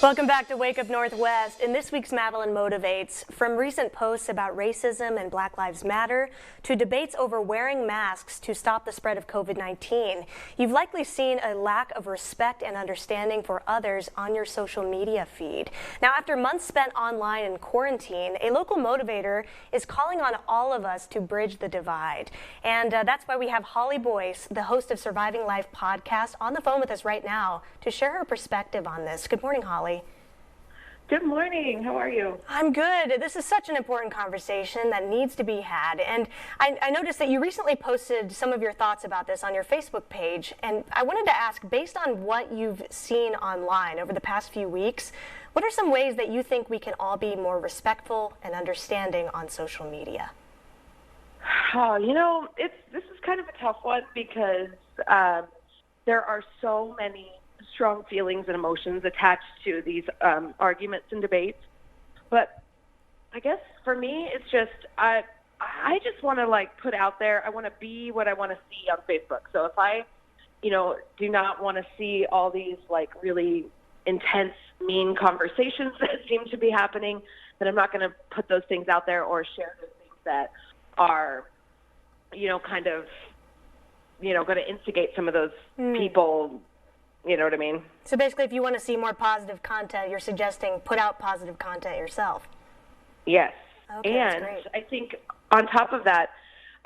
Welcome back to Wake Up Northwest. In this week's Madeline Motivates, from recent posts about racism and Black Lives Matter to debates over wearing masks to stop the spread of COVID-19, you've likely seen a lack of respect and understanding for others on your social media feed. Now, after months spent online in quarantine, a local motivator is calling on all of us to bridge the divide. And that's why we have Holly Boyce, the host of Surviving Life podcast, on the phone with us right now to share her perspective on this. Good morning, Holly. Good morning. How are you? I'm good. This is such an important conversation that needs to be had. And I noticed that you recently posted some of your thoughts about this on your Facebook page. And I wanted to ask, based on what you've seen online over the past few weeks, what are some ways that you think we can all be more respectful and understanding on social media? Oh, this is kind of a tough one because there are so many strong feelings and emotions attached to these arguments and debates. But I guess for me, it's just, I just want to put out there, I want to be what I want to see on Facebook. So if I, do not want to see all these really intense, mean conversations that seem to be happening, then I'm not going to put those things out there or share those things that are, going to instigate some of those people. You know what I mean? So basically, if you want to see more positive content, you're suggesting put out positive content yourself. Yes. Okay, and that's great. I think on top of that,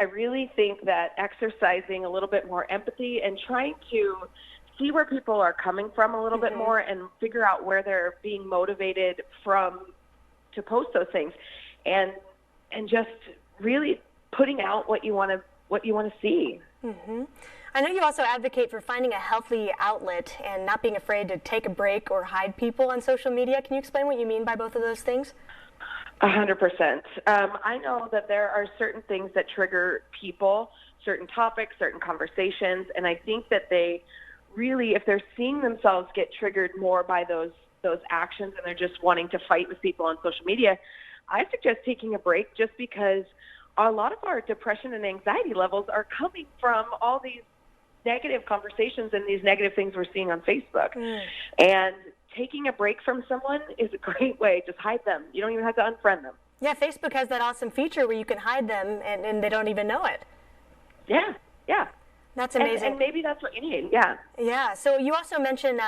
I really think that exercising a little bit more empathy and trying to see where people are coming from a little bit more and figure out where they're being motivated from to post those things, and just really putting out what you want to see. Mm-hmm. I know you also advocate for finding a healthy outlet and not being afraid to take a break or hide people on social media. Can you explain what you mean by both of those things? 100%. I know that there are certain things that trigger people, certain topics, certain conversations, and I think that they really, if they're seeing themselves get triggered more by those actions and they're just wanting to fight with people on social media, I suggest taking a break, just because a lot of our depression and anxiety levels are coming from all these negative conversations and these negative things we're seeing on Facebook. And taking a break from someone is a great way. Just hide them. You don't even have to unfriend them. Yeah, Facebook has that awesome feature where you can hide them and they don't even know it. Yeah. That's amazing. And maybe that's what you need. Yeah. Yeah. So you also mentioned,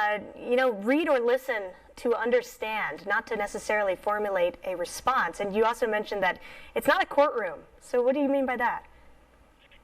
read or listen to understand, not to necessarily formulate a response. And you also mentioned that it's not a courtroom. So what do you mean by that?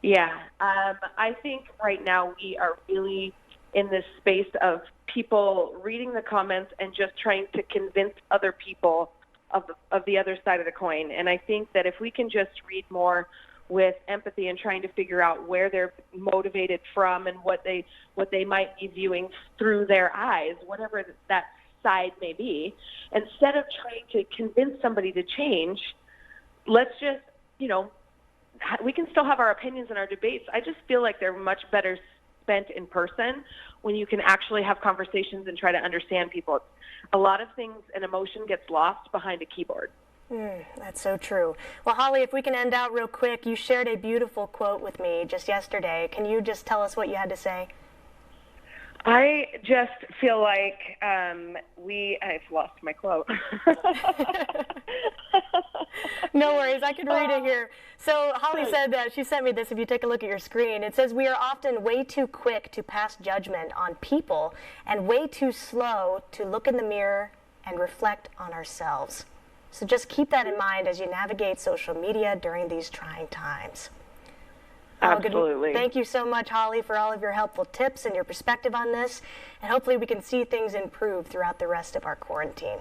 Yeah, I think right now we are really in this space of people reading the comments and just trying to convince other people of the other side of the coin. And I think that if we can just read more with empathy and trying to figure out where they're motivated from and what they might be viewing through their eyes, whatever that side may be, instead of trying to convince somebody to change, let's just, we can still have our opinions and our debates. I just feel like they're much better spent in person when you can actually have conversations and try to understand people. A lot of things and emotion gets lost behind a keyboard. That's so true. Well, Holly, if we can end out real quick, you shared a beautiful quote with me just yesterday. Can you just tell us what you had to say? I just feel like I've lost my quote. No worries, I could read it here. So Holly said that she sent me this. If you take a look at your screen, it says, "We are often way too quick to pass judgment on people and way too slow to look in the mirror and reflect on ourselves." So just keep that in mind as you navigate social media during these trying times. Absolutely. Thank you so much, Holly, for all of your helpful tips and your perspective on this. And hopefully we can see things improve throughout the rest of our quarantine.